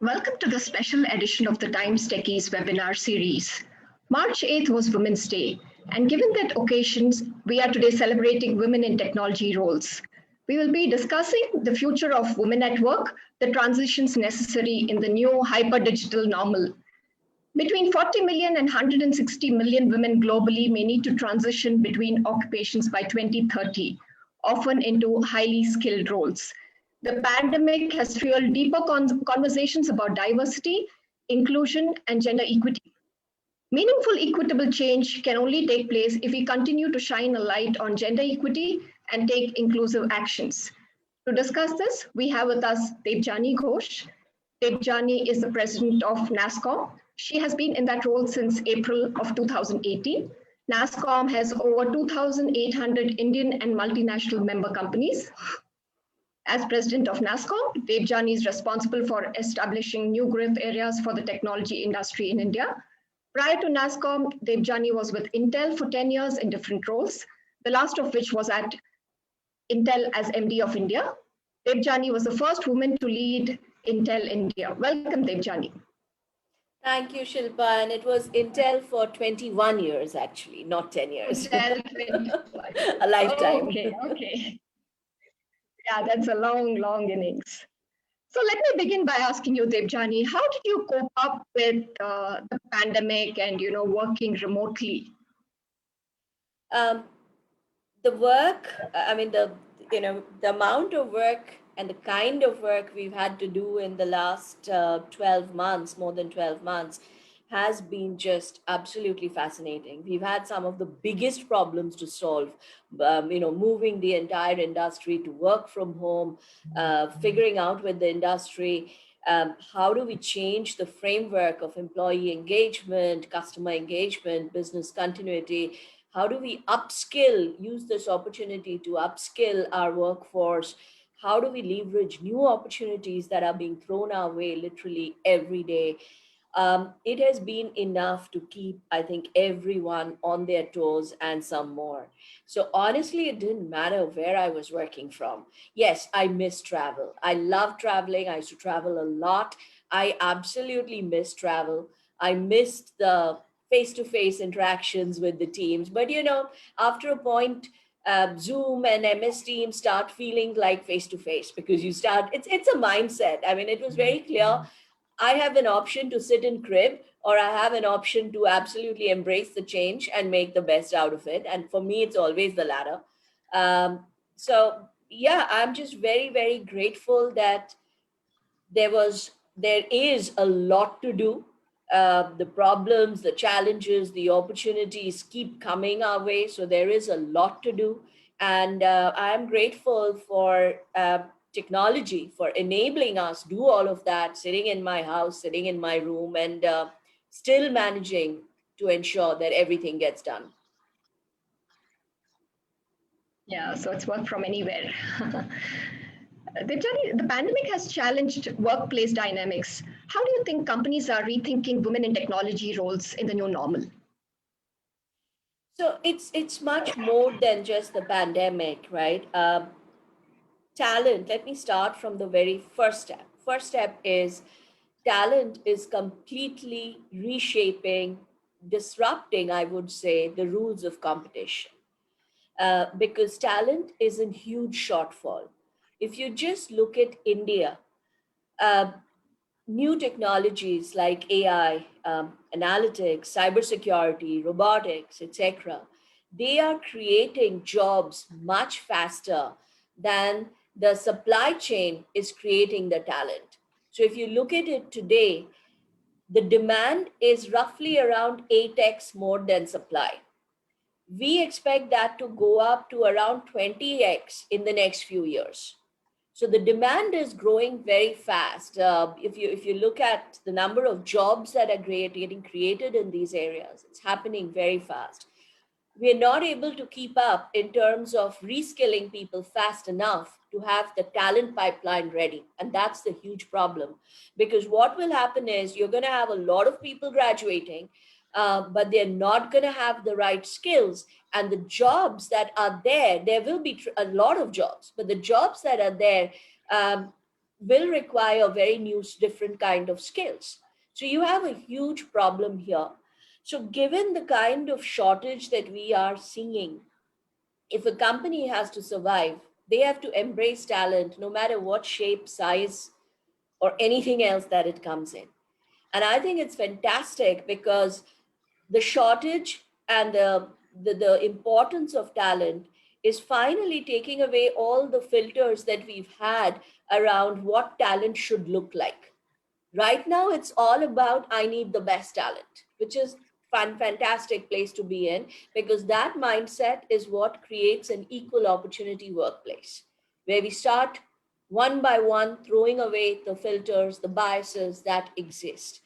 Welcome to the special edition of the Times Techies webinar series. March 8th was Women's Day, and given that occasions, we are today celebrating women in technology roles. We will be discussing the future of women at work, the transitions necessary in the new hyper-digital normal. Between 40 million and 160 million women globally may need to transition between occupations by 2030, often into highly skilled roles. The pandemic has fueled deeper conversations about diversity, inclusion, and gender equity. Meaningful, equitable change can only take place if we continue to shine a light on gender equity and take inclusive actions. To discuss this, we have with us Debjani Ghosh. Debjani is the president of NASSCOM. She has been in that role since April of 2018. NASSCOM has over 2,800 Indian and multinational member companies. As president of NASSCOM, Debjani is responsible for establishing new growth areas for the technology industry in India. Prior to NASSCOM, Debjani was with Intel for 10 years in different roles, the last of which was at Intel as MD of India. Debjani was the first woman to lead Intel India. Welcome, Debjani. Thank you, Shilpa. And it was Intel for 21 years, actually, not 10 years. Intel 21. A lifetime. Okay. Yeah, that's a long innings. So let me begin by asking you, Debjani, how did you cope up with the pandemic and working remotely? The work, the amount of work and the kind of work we've had to do in the last 12 months, more than 12 months, has been just absolutely fascinating. We've had some of the biggest problems to solve, moving the entire industry to work from home, figuring out with the industry, how do we change the framework of employee engagement, customer engagement, business continuity? How do we use this opportunity to upskill our workforce? How do we leverage new opportunities that are being thrown our way literally every day? It has been enough to keep, I think, everyone on their toes and some more. So honestly, it didn't matter where I was working from. Yes, I miss travel. I love traveling. I used to travel a lot. I absolutely miss travel. I missed the face-to-face interactions with the teams. But, after a point, Zoom and MS Teams start feeling like face-to-face because it's a mindset. I mean, it was very clear. I have an option to sit in crib, or I have an option to absolutely embrace the change and make the best out of it. And for me, it's always the latter. So yeah, I'm just very, very grateful that there is a lot to do. The problems, the challenges, the opportunities keep coming our way. So there is a lot to do. And I'm grateful for technology for enabling us do all of that, sitting in my house, sitting in my room, and still managing to ensure that everything gets done. Yeah, so it's work from anywhere. The pandemic has challenged workplace dynamics. How do you think companies are rethinking women in technology roles in the new normal? So it's much more than just the pandemic, right? Talent, let me start from the very first step. First step is talent is completely reshaping, disrupting, I would say, the rules of competition. Because talent is in huge shortfall. If you just look at India, uh, new technologies like AI, analytics, cybersecurity, robotics, etc., they are creating jobs much faster than the supply chain is creating the talent. So if you look at it today, the demand is roughly around 8x more than supply. We expect that to go up to around 20x in the next few years. So the demand is growing very fast. If you look at the number of jobs that are getting created in these areas, it's happening very fast. We are not able to keep up in terms of reskilling people fast enough to have the talent pipeline ready. And that's the huge problem. Because what will happen is you're going to have a lot of people graduating, but they're not going to have the right skills. And the jobs that are there will be a lot of jobs, but the jobs that are there, will require very new, different kind of skills. So you have a huge problem here. So given the kind of shortage that we are seeing, if a company has to survive, they have to embrace talent no matter what shape, size, or anything else that it comes in. And I think it's fantastic because the shortage and the importance of talent is finally taking away all the filters that we've had around what talent should look like. Right now it's all about I need the best talent, which is fantastic place to be in, because that mindset is what creates an equal opportunity workplace where we start one by one throwing away the filters, the biases that exist.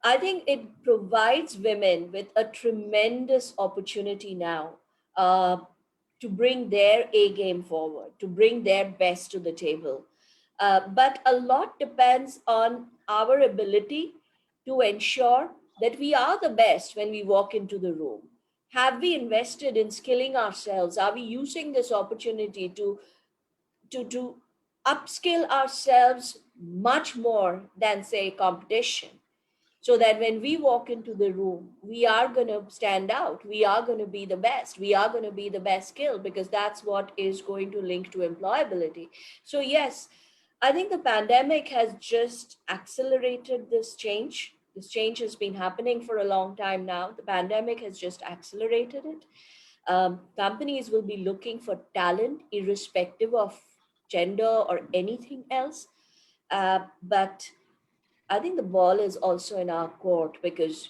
I think it provides women with a tremendous opportunity now, uh, to bring their A game forward, to bring their best to the table. But a lot depends on our ability to ensure that we are the best when we walk into the room. Have we invested in skilling ourselves? Are we using this opportunity to upskill ourselves much more than, say, competition? So that when we walk into the room, we are going to stand out. We are going to be the best. We are going to be the best skill, because that's what is going to link to employability. So, yes, I think the pandemic has just accelerated this change. This change has been happening for a long time now. The pandemic has just accelerated it. Companies will be looking for talent irrespective of gender or anything else. But I think the ball is also in our court, because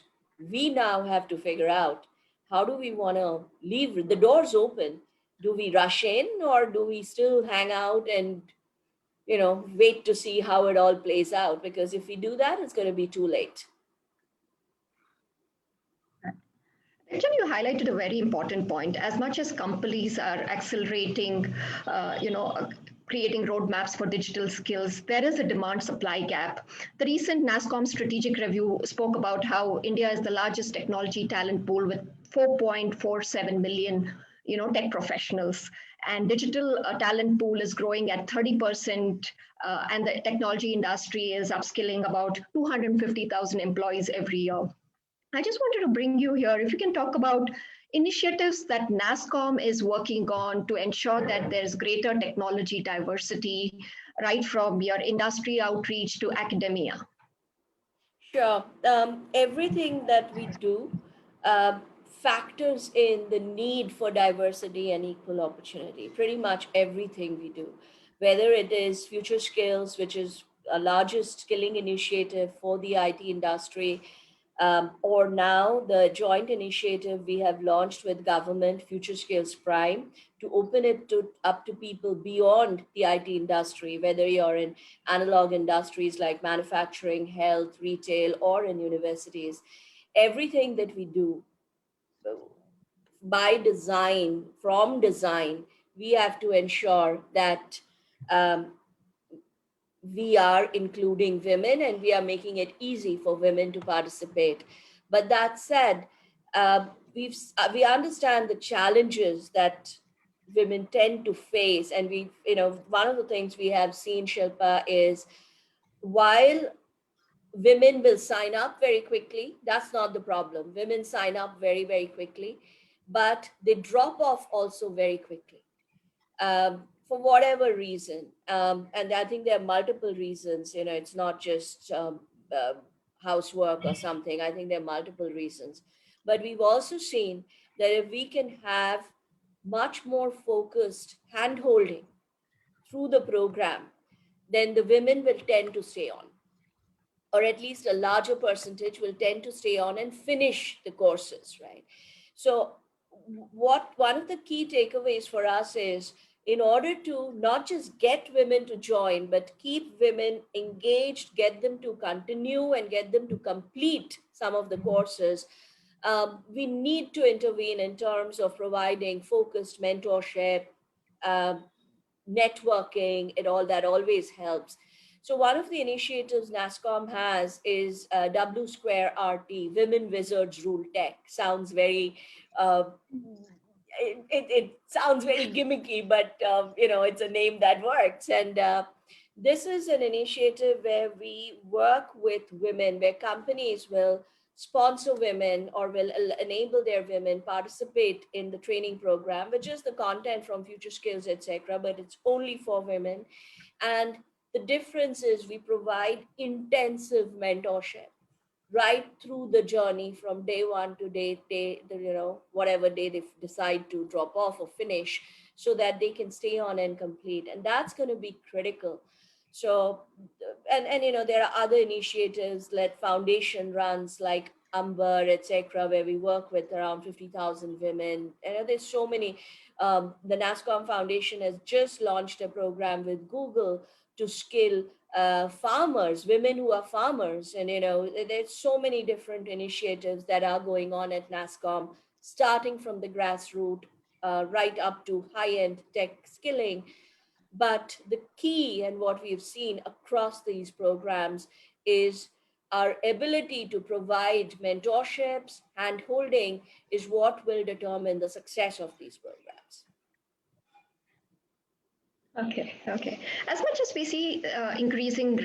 we now have to figure out how do we want to leave the doors open. Do we rush in, or do we still hang out and wait to see how it all plays out? Because if we do that, it's going to be too late. Actually, you highlighted a very important point. As much as companies are accelerating, creating roadmaps for digital skills, there is a demand-supply gap. The recent NASSCOM strategic review spoke about how India is the largest technology talent pool with 4.47 million, tech professionals, and digital talent pool is growing at 30%, and the technology industry is upskilling about 250,000 employees every year. I just wanted to bring you here. If you can talk about initiatives that NASSCOM is working on to ensure that there's greater technology diversity, right from your industry outreach to academia. Sure. Everything that we do factors in the need for diversity and equal opportunity. Pretty much everything we do, whether it is Future Skills, which is a largest skilling initiative for the IT industry, or now the joint initiative we have launched with government, Future Skills Prime, to open it up to people beyond the IT industry, whether you're in analog industries like manufacturing, health, retail, or in universities. Everything that we do by design, from design, we have to ensure that um, we are including women and we are making it easy for women to participate. But that said, we understand the challenges that women tend to face, and one of the things we have seen, Shilpa, is while women will sign up very quickly, that's not the problem. Women sign up very, very quickly, but they drop off also very quickly, for whatever reason. And I think there are multiple reasons. It's not just housework or something. I think there are multiple reasons. But we've also seen that if we can have much more focused hand holding through the program, then the women will tend to stay on, or at least a larger percentage will tend to stay on and finish the courses, right? So, what one of the key takeaways for us is, in order to not just get women to join, but keep women engaged, get them to continue, and get them to complete some of the courses, we need to intervene in terms of providing focused mentorship, um, networking, and all that always helps. So one of the initiatives NASSCOM has is W Square RT, Women Wizards Rule Tech. Sounds very, uh, it sounds very gimmicky, but it's a name that works. And This is an initiative where we work with women, where companies will sponsor women or will enable their women participate in the training program, which is the content from Future Skills, etc. But it's only for women. And the difference is we provide intensive mentorship right through the journey from day one to whatever day they decide to drop off or finish, so that they can stay on and complete, and that's going to be critical. So and there are other initiatives like foundation runs like Amber, etc., where we work with around 50,000 women. There's so many. The NASSCOM Foundation has just launched a program with Google to skill farmers, women who are farmers. And, there's so many different initiatives that are going on at NASSCOM, starting from the grassroots right up to high end tech skilling. But the key and what we've seen across these programs is our ability to provide mentorships, hand holding is what will determine the success of these programs. Okay, okay. As much as we see increasing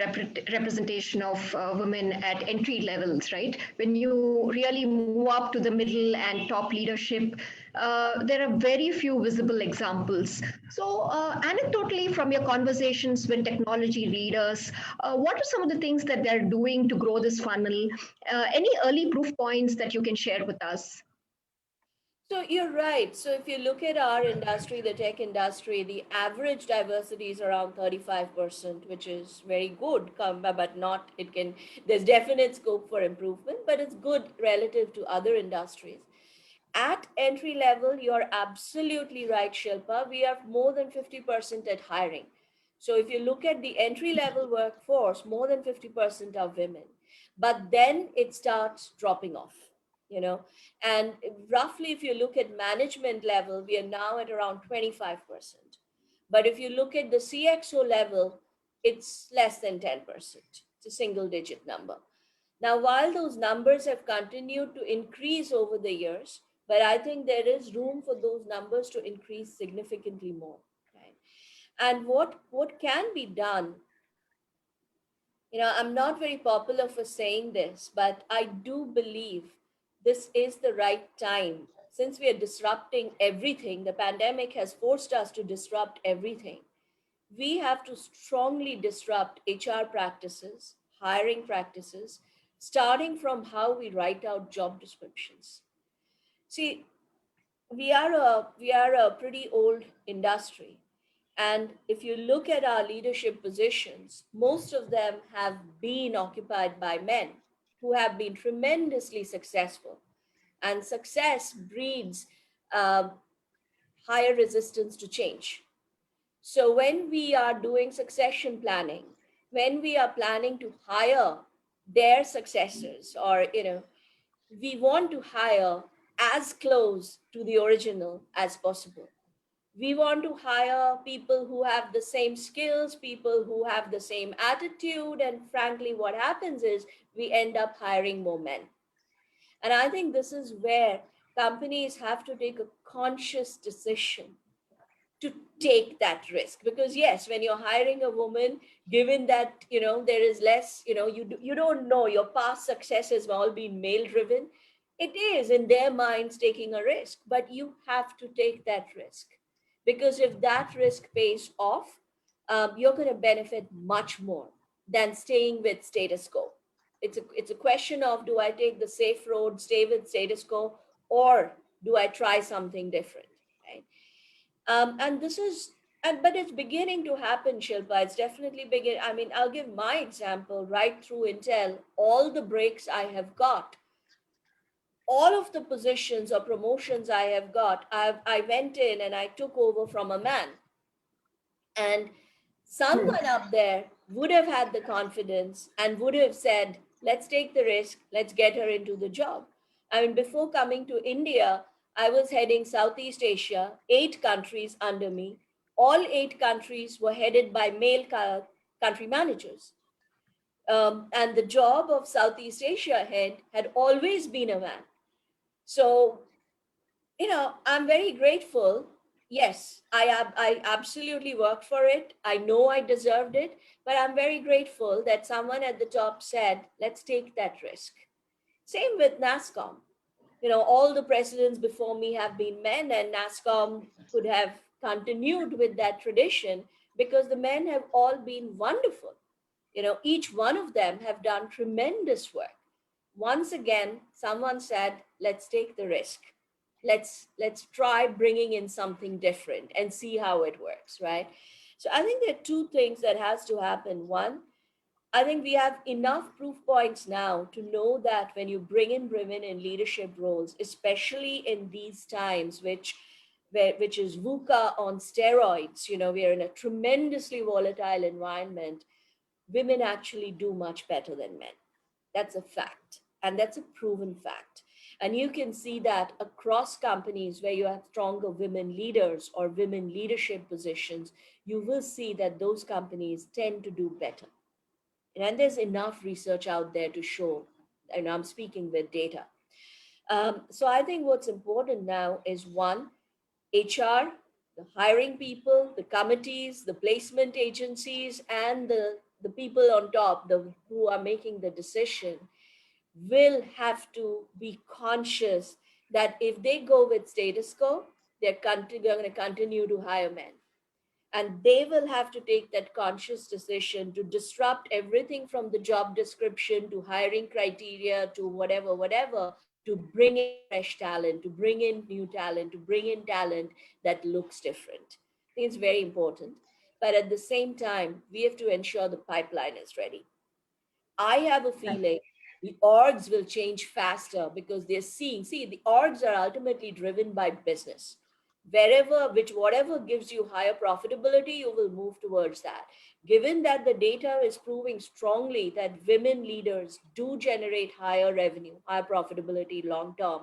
representation of women at entry levels, right? When you really move up to the middle and top leadership, there are very few visible examples. So, anecdotally, from your conversations with technology leaders, what are some of the things that they're doing to grow this funnel? Any early proof points that you can share with us? So you're right. So if you look at our industry, the tech industry, the average diversity is around 35%, which is very good, but not, there's definite scope for improvement, but it's good relative to other industries. At entry level, you're absolutely right, Shilpa. We are more than 50% at hiring. So if you look at the entry level workforce, more than 50% are women. But then it starts dropping off, you know. And roughly, if you look at management level, we are now at around 25%. But if you look at the CXO level, it's less than 10%. It's a single digit number. Now, while those numbers have continued to increase over the years, but I think there is room for those numbers to increase significantly more. Right? And what can be done, I'm not very popular for saying this, but I do believe this is the right time. Since we are disrupting everything, the pandemic has forced us to disrupt everything. We have to strongly disrupt HR practices, hiring practices, starting from how we write out job descriptions. See, we are a pretty old industry, and if you look at our leadership positions, most of them have been occupied by men who have been tremendously successful, and success breeds um, higher resistance to change. So when we are doing succession planning, when we are planning to hire their successors, or we want to hire as close to the original as possible. We want to hire people who have the same skills, people who have the same attitude, and frankly, what happens is we end up hiring more men. And I think this is where companies have to take a conscious decision to take that risk, because yes, when you're hiring a woman, given that there is less, you don't know, your past success has all been male driven, it is in their minds taking a risk, but you have to take that risk, because if that risk pays off, you're going to benefit much more than staying with status quo. It's a question of, do I take the safe road, stay with status quo, or do I try something different, right? And this is, but it's beginning to happen, Shilpa. It's definitely begin. I mean, I'll give my example right through Intel. All the breaks I have got, all of the positions or promotions I have got, I went in and I took over from a man. And someone up there would have had the confidence and would have said, let's take the risk, let's get her into the job. I mean, before coming to India, I was heading Southeast Asia, 8 countries under me. All 8 countries were headed by male country managers. And the job of Southeast Asia head had always been a man. So, I'm very grateful Yes, I absolutely worked for it. I know I deserved it, but I'm very grateful that someone at the top said, let's take that risk. Same with NASSCOM. All the presidents before me have been men, and NASSCOM could have continued with that tradition because the men have all been wonderful. Each one of them have done tremendous work. Once again, someone said, let's take the risk. Let's try bringing in something different and see how it works, right? So I think there are two things that has to happen. One, I think we have enough proof points now to know that when you bring in women in leadership roles, especially in these times, which is VUCA on steroids, we are in a tremendously volatile environment. Women actually do much better than men. That's a fact, and that's a proven fact. And you can see that across companies where you have stronger women leaders or women leadership positions, you will see that those companies tend to do better. And there's enough research out there to show, and I'm speaking with data. So I think what's important now is one, HR, the hiring people, the committees, the placement agencies, and the people on top, who are making the decision, will have to be conscious that if they go with status quo, they're going to continue to hire men. And they will have to take that conscious decision to disrupt everything from the job description to hiring criteria to whatever, to bring in fresh talent, to bring in new talent, to bring in talent that looks different. I think it's very important. But at the same time, we have to ensure the pipeline is ready. I have a Right. feeling the orgs will change faster because they're seeing, see, the orgs are ultimately driven by business. Whatever gives you higher profitability, you will move towards that. Given that the data is proving strongly that women leaders do generate higher revenue, higher profitability long term,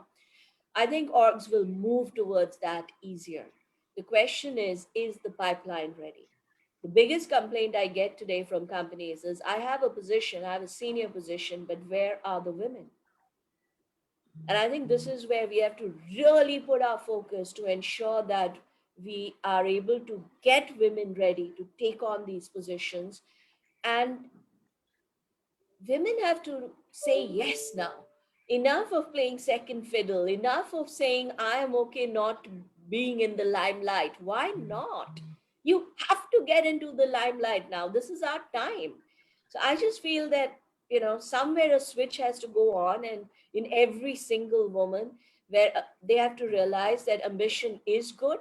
I think orgs will move towards that easier. The question is the pipeline ready? The biggest complaint I get today from companies is I have a position, I have a senior position, but where are the women? And I think this is where we have to really put our focus to ensure that we are able to get women ready to take on these positions. And women have to say yes now. Enough of playing second fiddle, enough of saying, I am okay not being in the limelight. Why not? You have to get into the limelight now. This is our time. So I just feel that, somewhere a switch has to go on, and in every single woman, where they have to realize that ambition is good.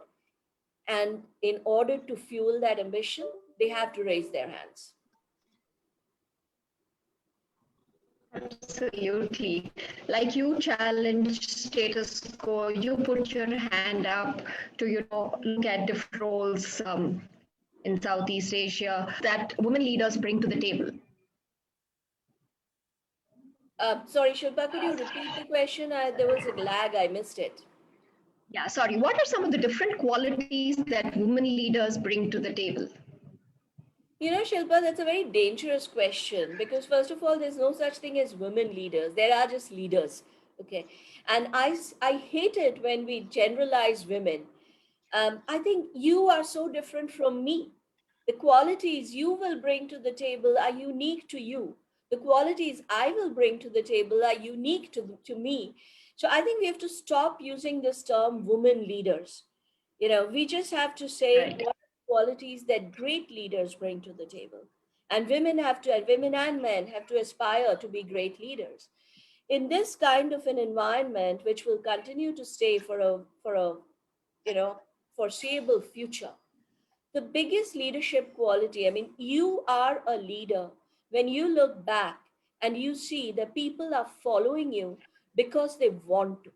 And in order to fuel that ambition, they have to raise their hands. Absolutely. Like you challenge status quo, you put your hand up to, look at different roles in Southeast Asia that women leaders bring to the table. Sorry, Shilpa, could you repeat the question? There was a lag, I missed it. Yeah, sorry. What are some of the different qualities that women leaders bring to the table? Shilpa, that's a very dangerous question because, first of all, there's no such thing as women leaders. There are just leaders. Okay. And I hate it when we generalize women. I think you are so different from me. The qualities you will bring to the table are unique to you. The qualities I will bring to the table are unique to me. So I think we have to stop using this term women leaders. We just have to say Right. what qualities that great leaders bring to the table. And women and men have to aspire to be great leaders. In this kind of an environment, which will continue to stay for a you know foreseeable future, the biggest leadership quality, I mean, you are a leader when you look back and you see that people are following you because they want to,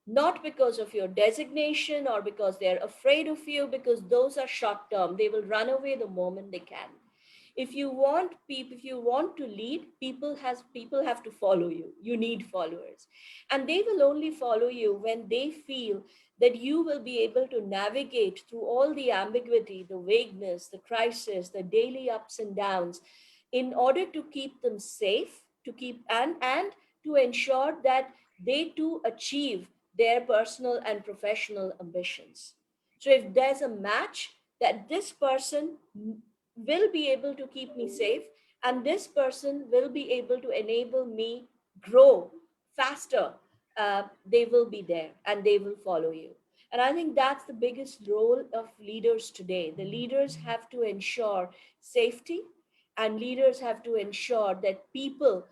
not because of your designation or because they're afraid of you, because those are short term. They will run away the moment they can. If you want to lead, people have to follow you. You need followers, and they will only follow you when they feel that you will be able to navigate through all the ambiguity, the vagueness, the crisis, the daily ups and downs, in order to keep them safe, to keep and to ensure that they too achieve their personal and professional ambitions. So if there's a match, that this person will be able to keep me safe, and this person will be able to enable me grow faster, they will be there and they will follow you. And I think that's the biggest role of leaders today. The leaders have to ensure safety, and leaders have to ensure that people,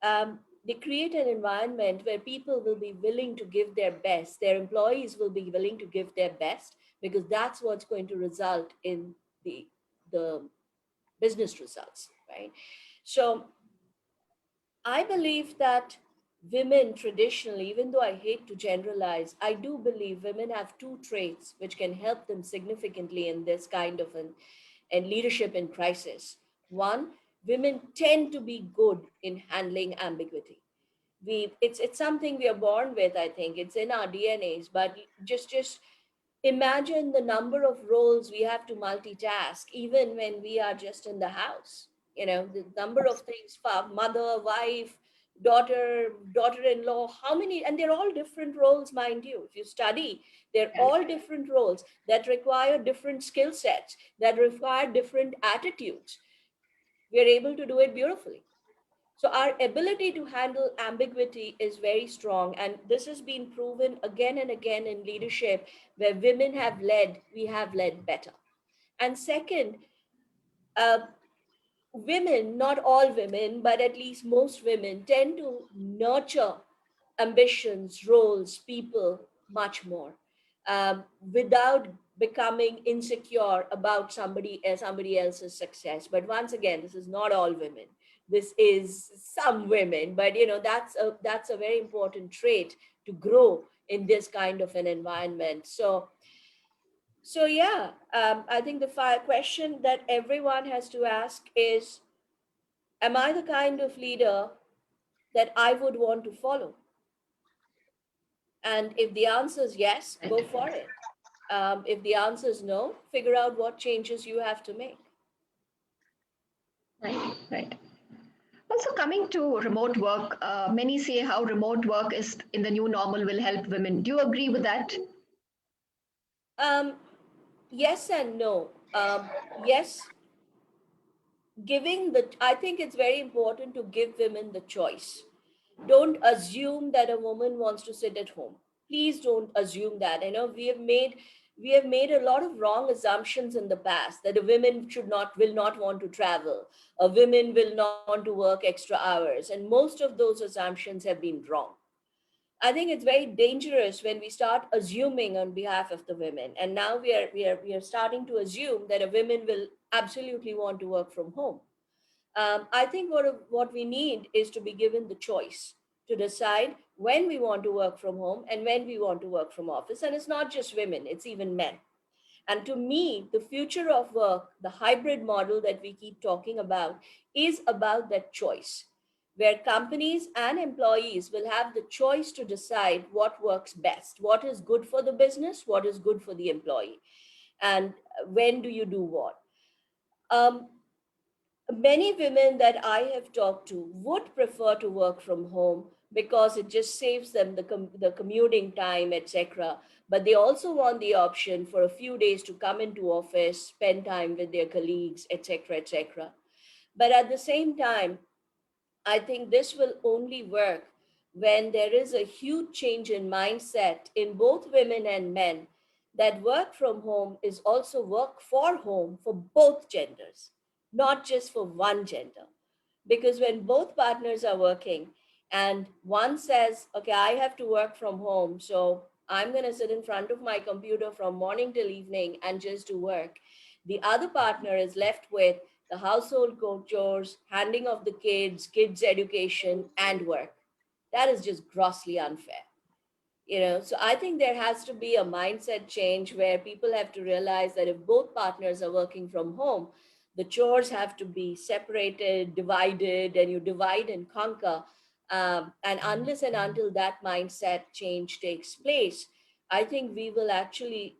they create an environment where people will be willing to give their best, their employees will be willing to give their best, because that's what's going to result in the business results, right? So I believe that women traditionally, even though I hate to generalize, I do believe women have two traits which can help them significantly in this kind of an and leadership in crisis. One, women tend to be good in handling ambiguity. It's something we are born with. I think it's in our DNAs. But just imagine the number of roles we have to multitask, even when we are just in the house. You know, the number of things for mother, wife, daughter-in-law, how many, and they're all different roles, mind you. If you study, they're Yeah. all different roles that require different skill sets, that require different attitudes. We're able to do it beautifully. So our ability to handle ambiguity is very strong, and this has been proven again and again in leadership. Where women have led, we have led better. And second, uh, women, not all women, but at least most women, tend to nurture ambitions, roles, people much more, without becoming insecure about somebody else's success. But once again, this is not all women. This is some women, but that's a very important trait to grow in this kind of an environment. So yeah, I think the question that everyone has to ask is, am I the kind of leader that I would want to follow? And if the answer is yes, go Right. for it. If the answer is no, figure out what changes you have to make. Right. Right. Also, coming to remote work, many say how remote work is in the new normal will help women. Do you agree with that? Um, yes and no. Yes, I think it's very important to give women the choice. Don't assume that a woman wants to sit at home. Please don't assume that. I know we have made a lot of wrong assumptions in the past, that a women should not will not want to travel, a women will not want to work extra hours, and most of those assumptions have been wrong. I think it's very dangerous when we start assuming on behalf of the women, and now we are starting to assume that a women will absolutely want to work from home. I think what we need is to be given the choice to decide when we want to work from home and when we want to work from office. And it's not just women, it's even men. And to me, the future of work, the hybrid model that we keep talking about, is about that choice, where companies and employees will have the choice to decide what works best, what is good for the business, what is good for the employee, and when do you do what. Um, Many women that I have talked to would prefer to work from home because it just saves them the commuting time, etc. But they also want the option for a few days to come into office, spend time with their colleagues, etc., etc. But at the same time, I think this will only work when there is a huge change in mindset in both women and men, that work from home is also work for home for both genders, not just for one gender. Because when both partners are working and one says, okay, I have to work from home, so I'm going to sit in front of my computer from morning till evening and just do work, the other partner is left with the household chores, handing of the kids education, and work. That is just grossly unfair. So I think there has to be a mindset change where people have to realize that if both partners are working from home, the chores have to be separated, divided, and you divide and conquer. And unless and until that mindset change takes place, I think we will actually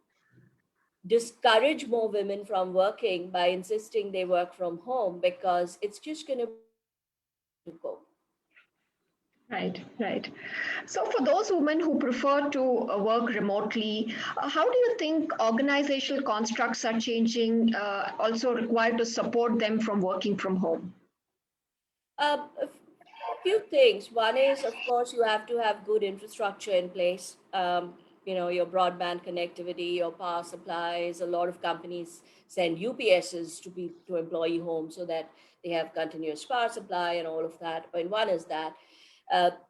discourage more women from working by insisting they work from home, because it's just going to be harder for them to cope. Right, right. So, for those women who prefer to work remotely, how do you think organizational constructs are changing, also required to support them from working from home? A few things. One is, of course, you have to have good infrastructure in place. Your broadband connectivity, your power supplies. A lot of companies send UPSs to employee homes so that they have continuous power supply and all of that. And one is that.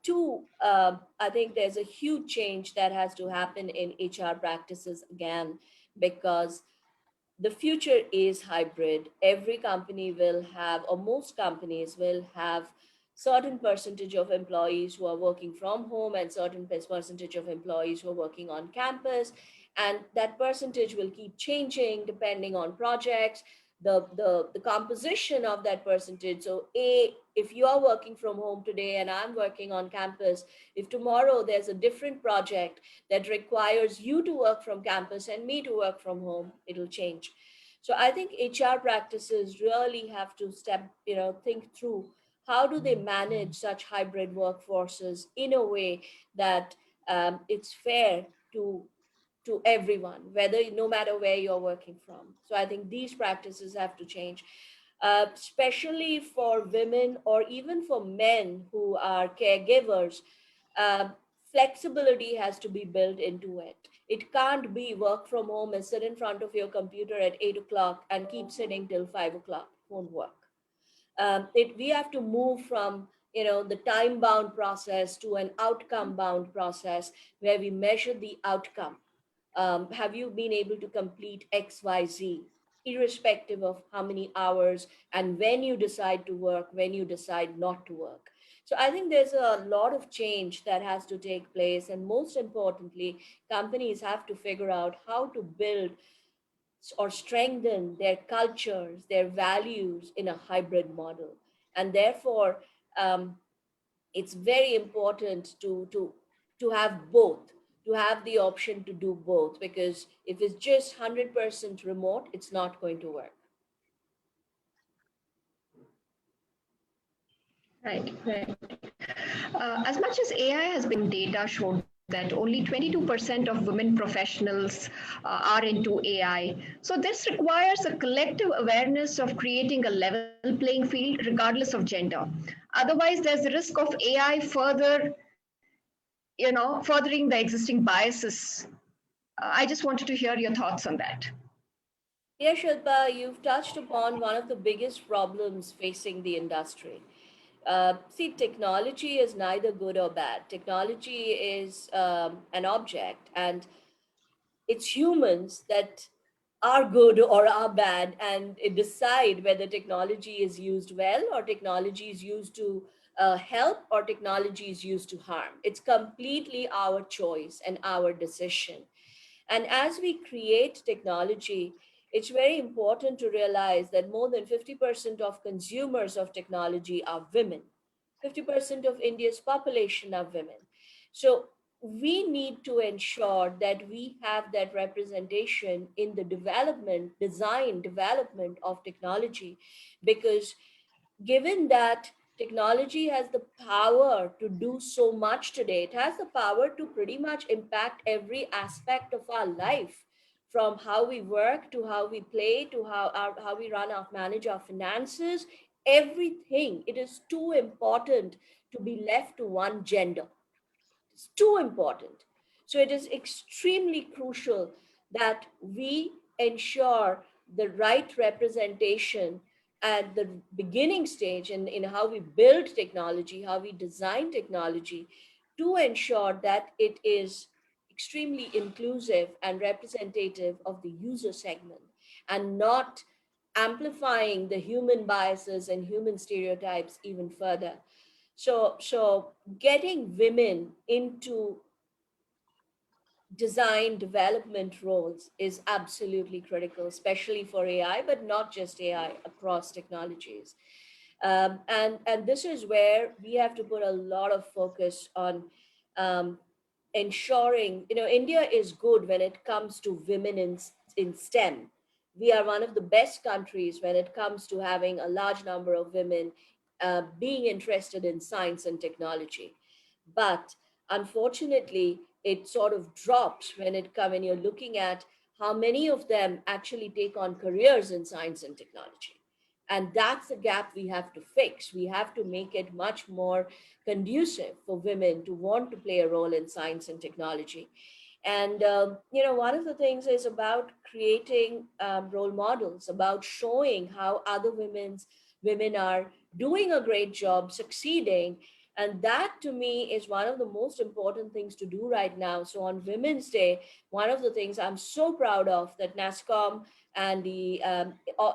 Two, I think there's a huge change that has to happen in HR practices again, because the future is hybrid. Every company will have, or most companies will have, certain percentage of employees who are working from home and certain percentage of employees who are working on campus, and that percentage will keep changing depending on projects, the composition of that percentage. So if you are working from home today and I'm working on campus, if tomorrow there's a different project that requires you to work from campus and me to work from home, it'll change. So I think HR practices really have to think through how do they manage such hybrid workforces in a way that it's fair to everyone, whether no matter where you're working from. So I think these practices have to change, especially for women or even for men who are caregivers. uh, Flexibility has to be built into it. It can't be work from home and sit in front of your computer at 8 o'clock and keep sitting till 5 o'clock. Won't work. We have to move from the time bound process to an outcome bound process where we measure the outcome. Have you been able to complete XYZ, irrespective of how many hours and when you decide to work, when you decide not to work? So I think there's a lot of change that has to take place. And most importantly, companies have to figure out how to build or strengthen their cultures, their values in a hybrid model. And therefore, um, it's very important to have both, to have the option to do both, because if it's just 100% remote, it's not going to work. Right, right. As much as AI has been data showed that only 22% of women professionals are into AI. So this requires a collective awareness of creating a level playing field regardless of gender. Otherwise, there's the risk of AI furthering the existing biases. I just wanted to hear your thoughts on that. Yeah, Shilpa, you've touched upon one of the biggest problems facing the industry. See, technology is neither good or bad. Technology is an object, and it's humans that are good or are bad and decide whether technology is used well or technology is used to help or technology is used to harm. It's completely our choice and our decision. And as we create technology, it's very important to realize that more than 50% of consumers of technology are women. 50% of India's population are women. So we need to ensure that we have that representation in the development of technology, because given that technology has the power to do so much today, it has the power to pretty much impact every aspect of our life, from how we work to how we play to how we manage our finances, everything. It is too important to be left to one gender. It's too important. So it is extremely crucial that we ensure the right representation at the beginning stage in how we build technology, how we design technology, to ensure that it is extremely inclusive and representative of the user segment, and not amplifying the human biases and human stereotypes even further. So getting women into design development roles is absolutely critical, especially for AI, but not just AI, across technologies. And this is where we have to put a lot of focus on um, ensuring, India is good when it comes to women in STEM. We are one of the best countries when it comes to having a large number of women being interested in science and technology. But unfortunately, it sort of drops when you're looking at how many of them actually take on careers in science and technology. And that's the gap we have to fix. We have to make it much more conducive for women to want to play a role in science and technology. And one of the things is about creating role models, about showing how other women are doing a great job, succeeding. And that to me is one of the most important things to do right now. So on Women's Day, one of the things I'm so proud of that NASSCOM and the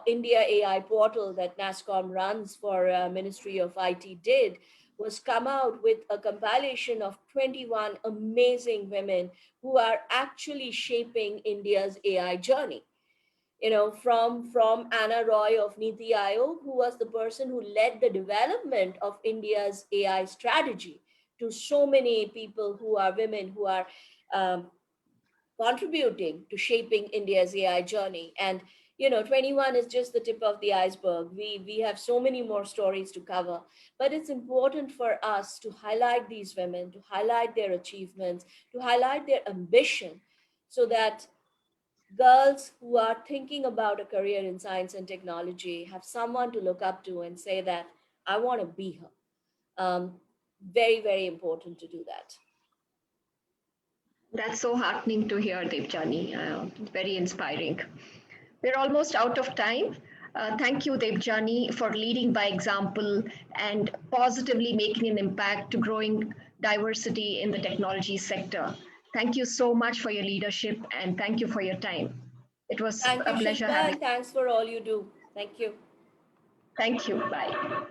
India AI portal that NASSCOM runs for Ministry of IT did was come out with a compilation of 21 amazing women who are actually shaping India's AI journey. From Anna Roy of Niti Aayog, who was the person who led the development of India's AI strategy, to so many people who are women who are um, contributing to shaping India's AI journey. And 21 is just the tip of the iceberg. We have so many more stories to cover, but it's important for us to highlight these women, to highlight their achievements, to highlight their ambition, so that girls who are thinking about a career in science and technology have someone to look up to and say that I want to be her. Very, very important to do that. That's so heartening to hear, Debjani. Very inspiring. We're almost out of time. Thank you, Debjani, for leading by example and positively making an impact to growing diversity in the technology sector. Thank you so much for your leadership and thank you for your time. It was Thank you, a pleasure Shilpa, having and you. thanks for all you do. Thank you. Thank you. Bye.